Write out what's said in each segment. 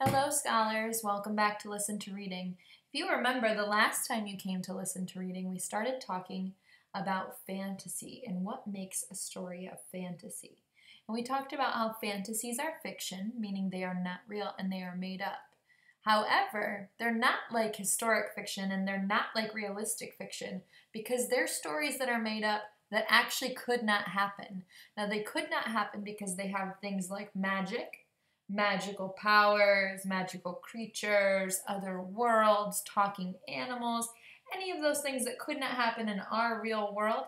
Hello, scholars. Welcome back to Listen to Reading. If you remember, the last time you came to Listen to Reading, we started talking about fantasy and what makes a story a fantasy. And we talked about how fantasies are fiction, meaning they are not real and they are made up. However, they're not like historic fiction and they're not like realistic fiction because they're stories that are made up that actually could not happen. Now, they could not happen because they have things like magic, magical powers, magical creatures, other worlds, talking animals. Any of those things that could not happen in our real world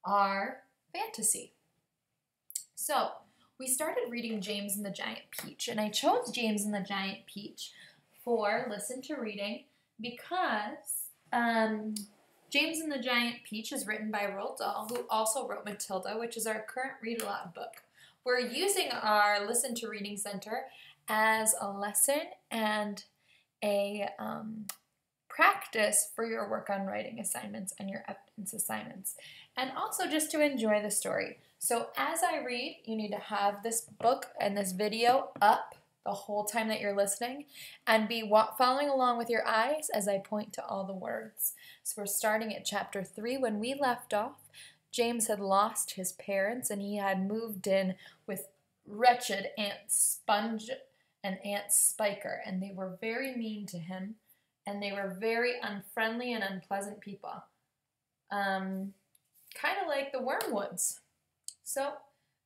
are fantasy. So, we started reading James and the Giant Peach, and I chose James and the Giant Peach for Listen to Reading because James and the Giant Peach is written by Roald Dahl, who also wrote Matilda, which is our current read-aloud book. We're using our Listen to Reading Center as a lesson and a practice for your work on writing assignments and your evidence assignments, and also just to enjoy the story. So as I read, you need to have this book and this video up the whole time that you're listening and be following along with your eyes as I point to all the words. So we're starting at chapter 3. When we left off, James had lost his parents and he had moved in with wretched Aunt Sponge and Aunt Spiker, and they were very mean to him and they were very unfriendly and unpleasant people. Kind of like the Wormwoods. So,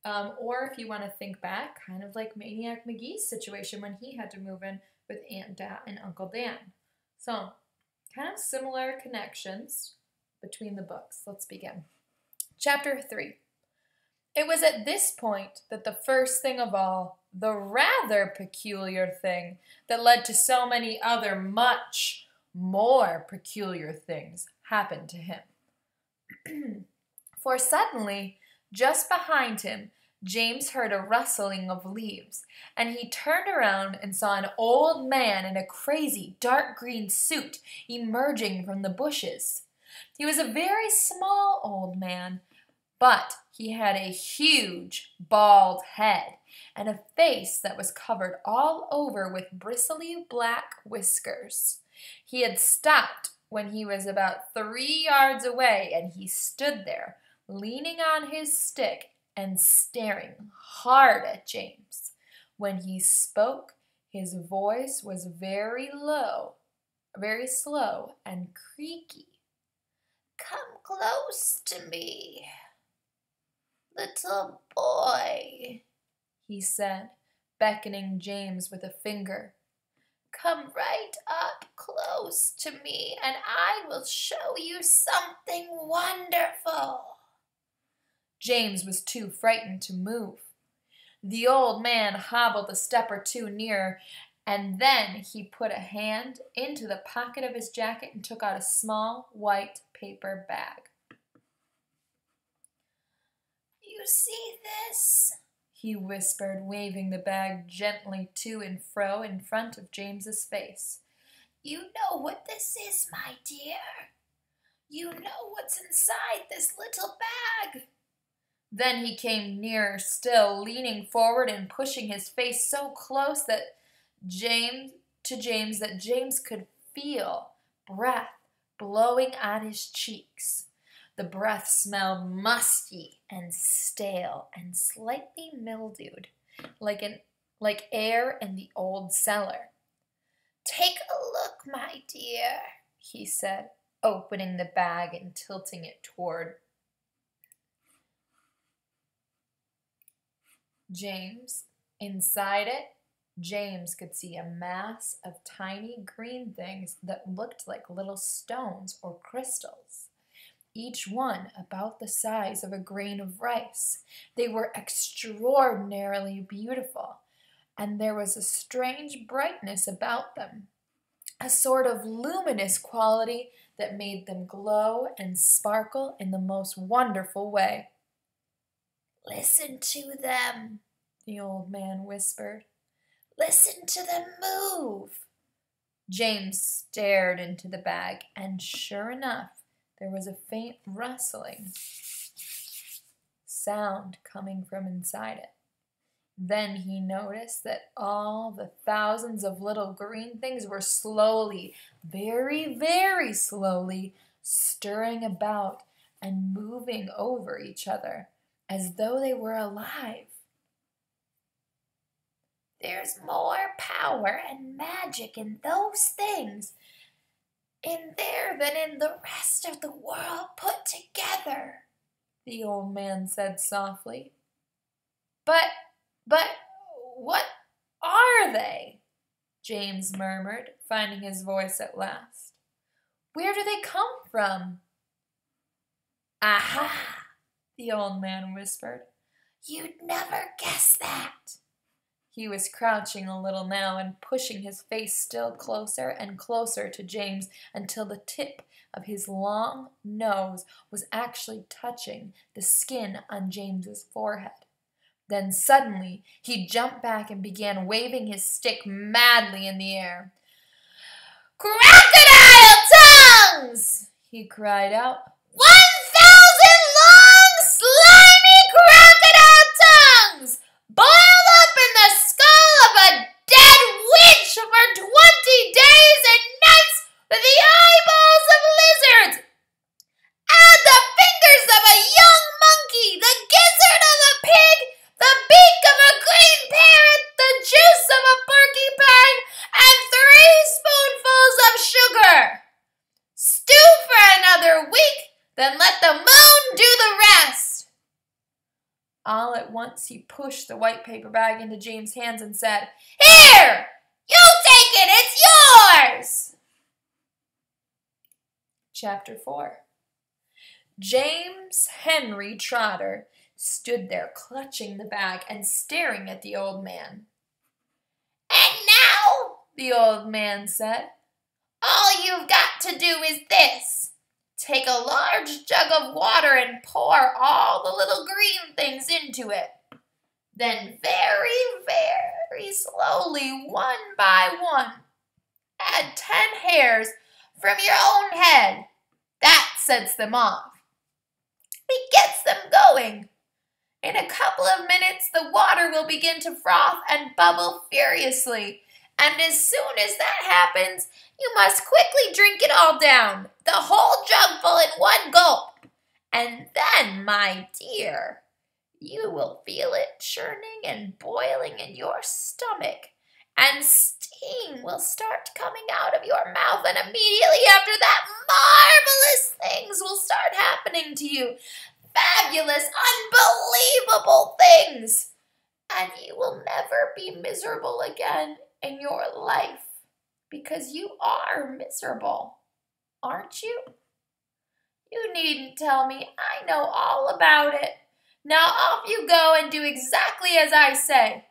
or if you want to think back, kind of like Maniac McGee's situation when he had to move in with Aunt Dot and Uncle Dan. So, kind of similar connections between the books. Let's begin. Chapter 3. It was at this point that the first thing of all, the rather peculiar thing that led to so many other much more peculiar things happened to him. For suddenly, just behind him, James heard a rustling of leaves, and he turned around and saw an old man in a crazy dark green suit emerging from the bushes. He was a very small old man, but he had a huge bald head and a face that was covered all over with bristly black whiskers. He had stopped when he was about 3 yards away, and he stood there, leaning on his stick and staring hard at James. When he spoke, his voice was very low, very slow and creaky. "Come close to me, little boy," he said, beckoning James with a finger. "Come right up close to me, and I will show you something wonderful." James was too frightened to move. The old man hobbled a step or two nearer, and then he put a hand into the pocket of his jacket and took out a small white paper bag. "You see this?" he whispered, waving the bag gently to and fro in front of James's face. "You know what this is, my dear. You know what's inside this little bag." Then he came nearer still, leaning forward and pushing his face so close that James could feel breath blowing on his cheeks. The breath smelled musty and stale and slightly mildewed, like air in the old cellar. "Take a look, my dear," he said, opening the bag and tilting it toward James. Inside it, James could see a mass of tiny green things that looked like little stones or crystals, each one about the size of a grain of rice. They were extraordinarily beautiful, and there was a strange brightness about them, a sort of luminous quality that made them glow and sparkle in the most wonderful way. "Listen to them," the old man whispered. "Listen to them move." James stared into the bag, and sure enough, there was a faint rustling sound coming from inside it. Then he noticed that all the thousands of little green things were slowly, very, very slowly, stirring about and moving over each other as though they were alive. There's more power and magic in those things in there than in the rest of the world put together, the old man said softly. But what are they? James murmured, finding his voice at last. Where do they come from? Aha, the old man whispered. You'd never guess that. He was crouching a little now and pushing his face still closer and closer to James until the tip of his long nose was actually touching the skin on James's forehead. Then suddenly he jumped back and began waving his stick madly in the air. Crocodile tongues! He cried out. 1,000 long, slimy crocodile tongues, boiled up in the skull of a dead witch for 20 days and nights with the eyeballs of lizards, and the fingers of a young monkey, the gizzard of a pig, the beak of a green parrot, the juice of a porcupine, and 3 spoonfuls of sugar. Stew for another week, then let the moon do the rest. All at once he pushed the white paper bag into James' hands and said, Here! You take it! It's yours! Chapter 4. James Henry Trotter stood there clutching the bag and staring at the old man. And now, the old man said, all you've got to do is this. Take a large jug of water and pour all the little green things into it. Then very, very slowly, one by one, add 10 hairs from your own head. That sets them off. It gets them going. In a couple of minutes, the water will begin to froth and bubble furiously. And as soon as that happens, you must quickly drink it all down, the whole jugful in one gulp. And then, my dear, you will feel it churning and boiling in your stomach, and steam will start coming out of your mouth, and immediately after that, marvelous things will start happening to you. Fabulous, unbelievable things. And you will never be miserable again in your life, because you are miserable, aren't you? You needn't tell me. I know all about it. Now off you go and do exactly as I say.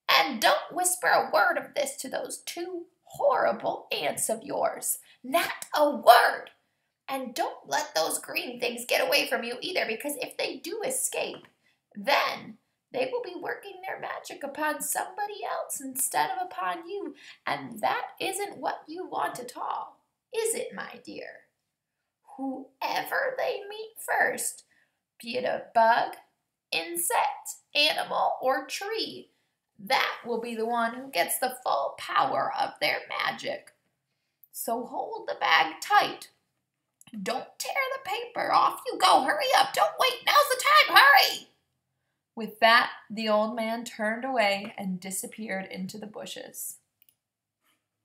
And don't whisper a word of this to those 2 horrible aunts of yours. Not a word. And don't let those green things get away from you either, because if they do escape, then they will be working their magic upon somebody else instead of upon you. And that isn't what you want at all, is it, my dear? Whoever they meet first, be it a bug, insect, animal, or tree, that will be the one who gets the full power of their magic. So hold the bag tight. Don't tear the paper. Off you go. Hurry up. Don't wait. Now's the time. Hurry. With that, the old man turned away and disappeared into the bushes.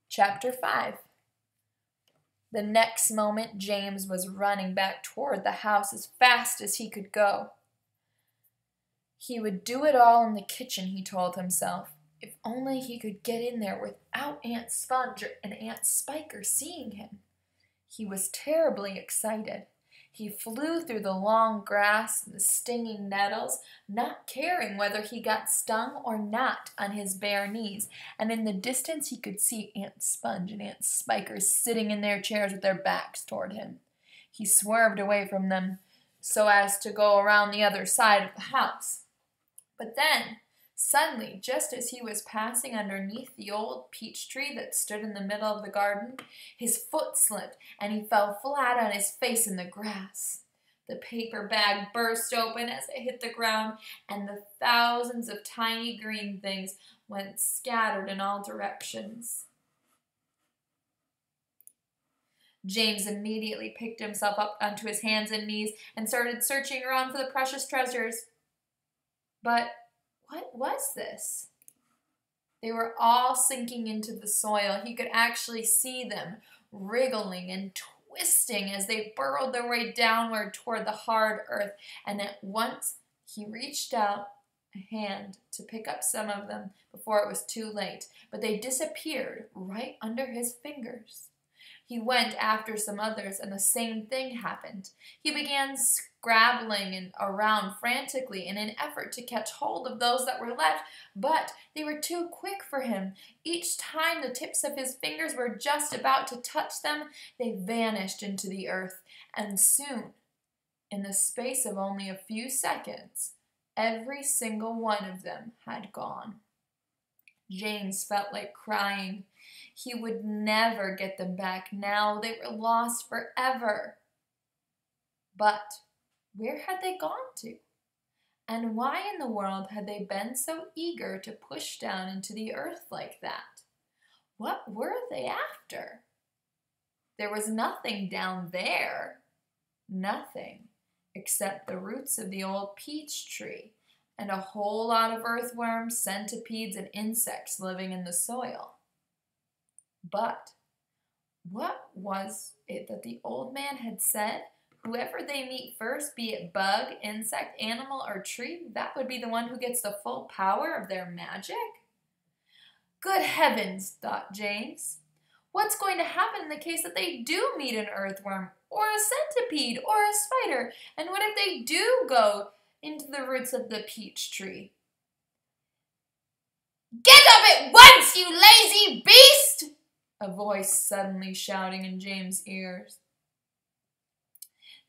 Chapter 5. The next moment, James was running back toward the house as fast as he could go. He would do it all in the kitchen, he told himself, if only he could get in there without Aunt Sponge and Aunt Spiker seeing him. He was terribly excited. He flew through the long grass and the stinging nettles, not caring whether he got stung or not on his bare knees, and in the distance he could see Aunt Sponge and Aunt Spiker sitting in their chairs with their backs toward him. He swerved away from them so as to go around the other side of the house. But then, suddenly, just as he was passing underneath the old peach tree that stood in the middle of the garden, his foot slipped and he fell flat on his face in the grass. The paper bag burst open as it hit the ground, and the thousands of tiny green things went scattered in all directions. James immediately picked himself up onto his hands and knees and started searching around for the precious treasures. But what was this? They were all sinking into the soil. He could actually see them wriggling and twisting as they burrowed their way downward toward the hard earth. And at once he reached out a hand to pick up some of them before it was too late, but they disappeared right under his fingers. He went after some others, and the same thing happened. He began scrabbling around frantically in an effort to catch hold of those that were left, but they were too quick for him. Each time the tips of his fingers were just about to touch them, they vanished into the earth, and soon, in the space of only a few seconds, every single one of them had gone. James felt like crying. He would never get them back now. They were lost forever. But where had they gone to? And why in the world had they been so eager to push down into the earth like that? What were they after? There was nothing down there. Nothing except the roots of the old peach tree and a whole lot of earthworms, centipedes, and insects living in the soil. But what was it that the old man had said? Whoever they meet first, be it bug, insect, animal, or tree, that would be the one who gets the full power of their magic? Good heavens, thought James. What's going to happen in the case that they do meet an earthworm, or a centipede, or a spider? And what if they do go into the roots of the peach tree? Get up at once, you lazy beast! A voice suddenly shouting in James' ears.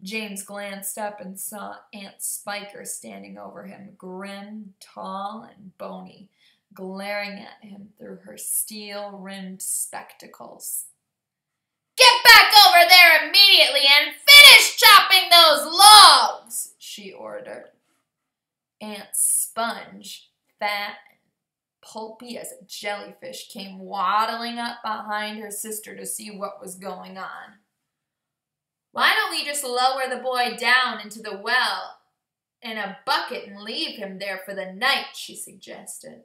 James glanced up and saw Aunt Spiker standing over him, grim, tall, and bony, glaring at him through her steel-rimmed spectacles. Get back over there immediately and finish chopping those logs, she ordered. Aunt Sponge, fat and pulpy as a jellyfish, came waddling up behind her sister to see what was going on. Why don't we just lower the boy down into the well in a bucket and leave him there for the night, she suggested.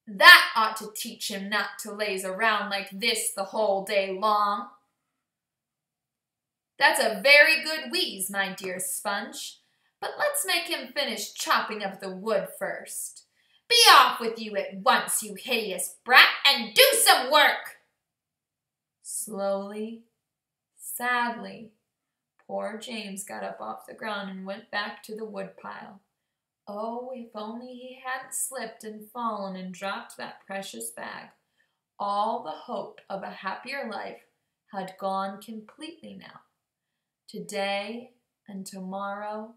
That ought to teach him not to laze around like this the whole day long. That's a very good wheeze, my dear Sponge, but let's make him finish chopping up the wood first. Be off with you at once, you hideous brat, and do some work! Slowly, sadly, poor James got up off the ground and went back to the woodpile. Oh, if only he hadn't slipped and fallen and dropped that precious bag. All the hope of a happier life had gone completely now. Today and tomorrow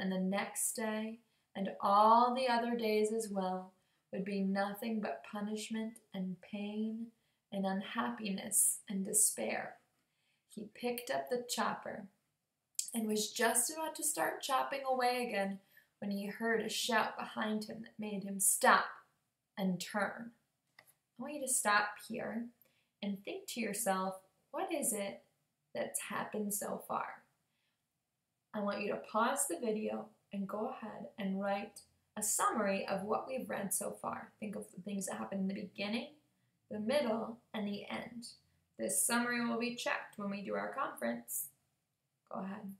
and the next day and all the other days as well would be nothing but punishment and pain and unhappiness and despair. He picked up the chopper and was just about to start chopping away again when he heard a shout behind him that made him stop and turn. I want you to stop here and think to yourself, what is it that's happened so far? I want you to pause the video and go ahead and write a summary of what we've read so far. Think of the things that happened in the beginning, the middle, and the end. This summary will be checked when we do our conference. Go ahead.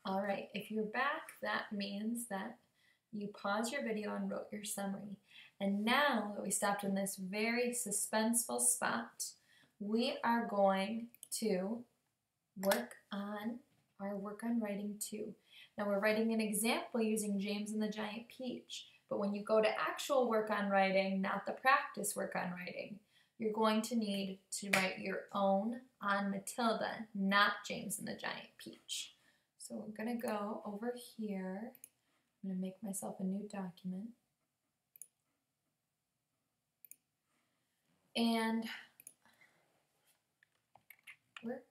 All right, if you're back, that means that you paused your video and wrote your summary. And now that we stopped in this very suspenseful spot, we are going to work on our work on writing 2. Now we're writing an example using James and the Giant Peach, but when you go to actual work on writing, not the practice work on writing, you're going to need to write your own on Matilda, not James and the Giant Peach. So we're going to go over here. I'm going to make myself a new document. And work.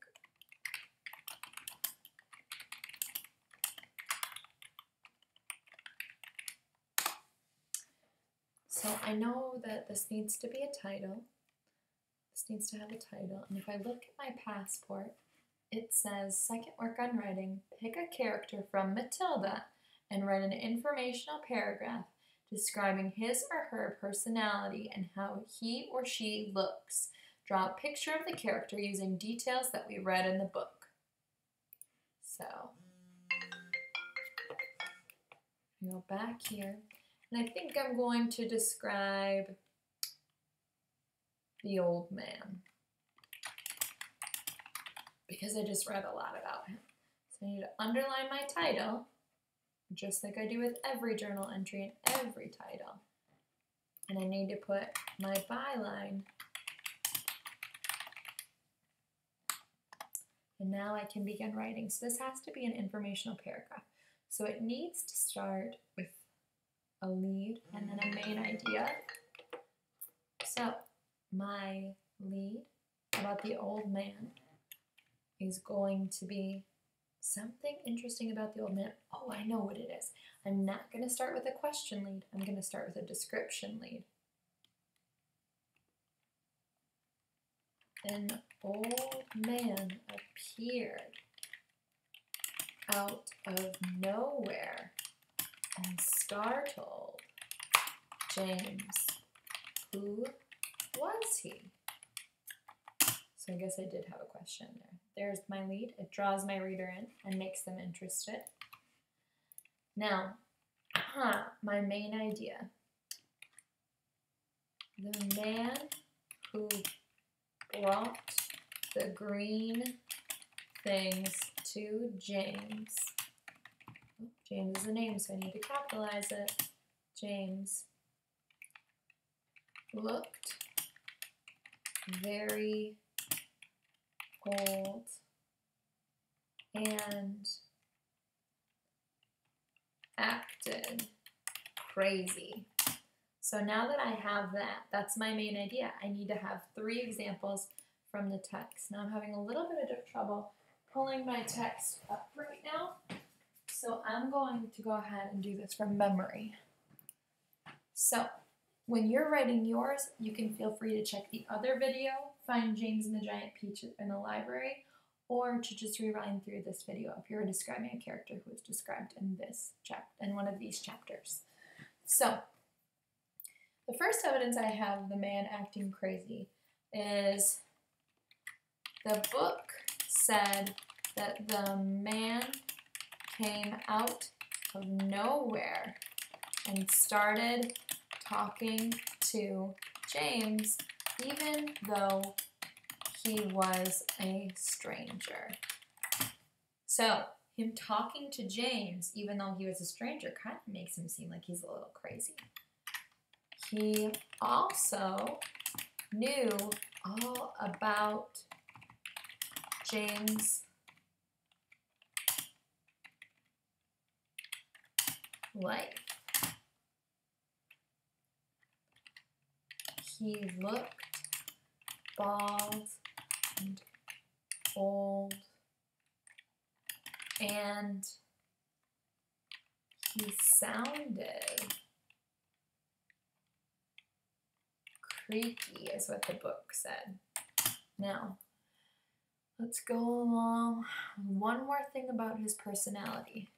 So I know that this needs to be a title. This needs to have a title. And if I look at my passport, it says, second work on writing, pick a character from Matilda and write an informational paragraph describing his or her personality and how he or she looks. Draw a picture of the character using details that we read in the book. So, I go back here, and I think I'm going to describe the old man, because I just read a lot about him. So I need to underline my title, just like I do with every journal entry and every title. And I need to put my byline. And now I can begin writing. So this has to be an informational paragraph. So it needs to start with a lead and then a main idea. So my lead about the old man is going to be something interesting about the old man. Oh, I know what it is. I'm not going to start with a question lead. I'm going to start with a description lead. An old man appeared out of nowhere and startled James. Who was he? So I guess I did have a question there. There's my lead. It draws my reader in and makes them interested. Now, my main idea. The man who brought the green things to James. James is a name, so I need to capitalize it. James looked very old and acted crazy. So now that I have that, that's my main idea. I need to have 3 examples from the text. Now I'm having a little bit of trouble pulling my text up right now, so I'm going to go ahead and do this from memory. So when you're writing yours, you can feel free to check the other video, find James and the Giant Peach in the library, or to just rewind through this video if you're describing a character who is described in this in one of these chapters. So the first evidence I have of the man acting crazy is the book said that the man came out of nowhere and started talking to James, even though he was a stranger. So him talking to James, even though he was a stranger, kind of makes him seem like he's a little crazy. He also knew all about James' life. He looked bald and old, and he sounded creaky, is what the book said. Now, let's go along. One more thing about his personality.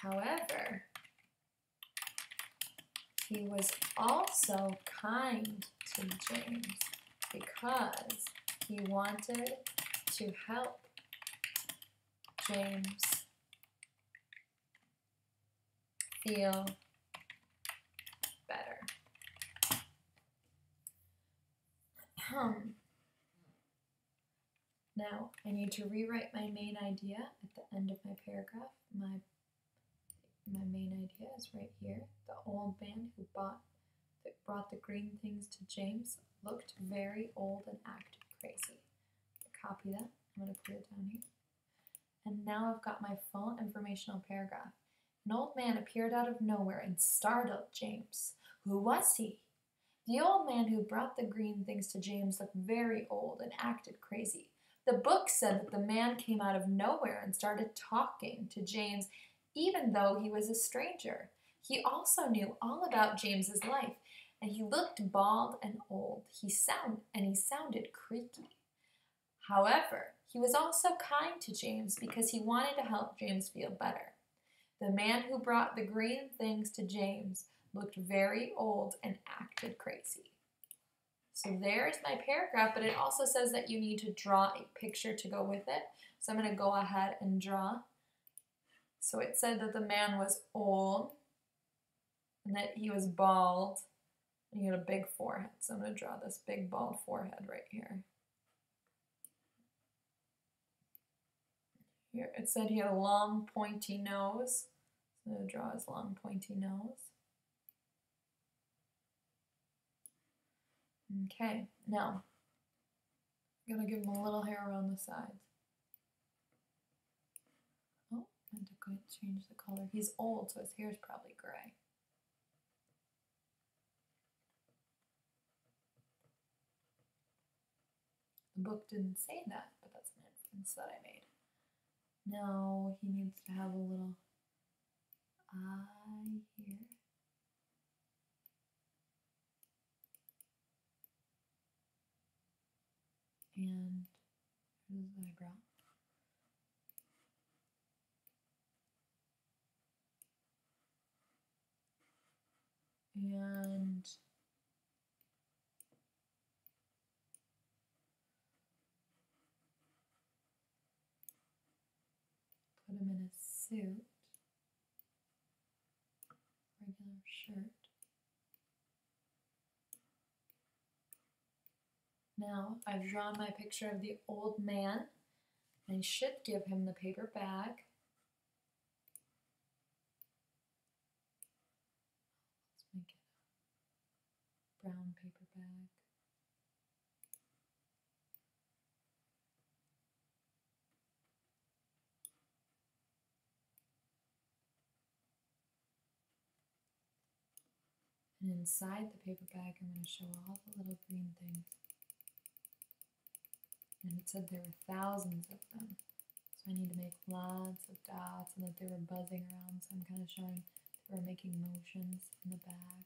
However, he was also kind to James because he wanted to help James feel better. Now, I need to rewrite my main idea at the end of my paragraph. My main idea is right here. The old man who brought the green things to James looked very old and acted crazy. Copy that. I'm going to put it down here. And now I've got my full informational paragraph. An old man appeared out of nowhere and startled James. Who was he? The old man who brought the green things to James looked very old and acted crazy. The book said that the man came out of nowhere and started talking to James even though he was a stranger. He also knew all about James's life, and he looked bald and old. He sounded creaky. However, he was also kind to James because he wanted to help James feel better. The man who brought the green things to James looked very old and acted crazy. So there's my paragraph, but it also says that you need to draw a picture to go with it. So I'm going to go ahead and draw. So it said that the man was old and that he was bald and he had a big forehead. So I'm going to draw this big bald forehead right here. Here it said he had a long pointy nose. So I'm going to draw his long pointy nose. Okay, now I'm going to give him a little hair around the sides. Oh, I had to go change the color. He's old, so his hair is probably gray. The book didn't say that, but that's an inference that I made. Now he needs to have a little eye here. And here's the eyebrow. And put him in a suit, regular shirt. Now I've drawn my picture of the old man. I should give him the paper bag. Let's make it a brown paper bag. And inside the paper bag, I'm going to show all the little green things. And it said there were thousands of them. So I need to make lots of dots and that they were buzzing around. So I'm kind of showing that we're making motions in the bag.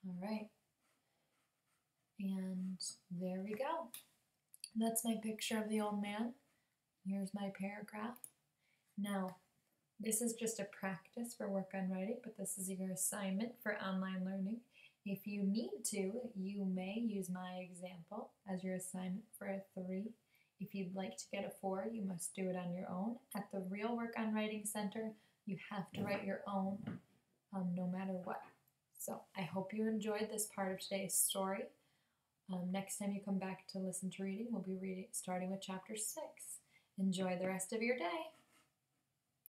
All right. And there we go. That's my picture of the old man. Here's my paragraph. Now, this is just a practice for work on writing, but this is your assignment for online learning. If you need to, you may use my example as your assignment for a 3. If you'd like to get a 4, you must do it on your own. At the Real Work on Writing Center, you have to write your own no matter what. So I hope you enjoyed this part of today's story. Next time you come back to listen to reading, we'll be starting with chapter 6. Enjoy the rest of your day.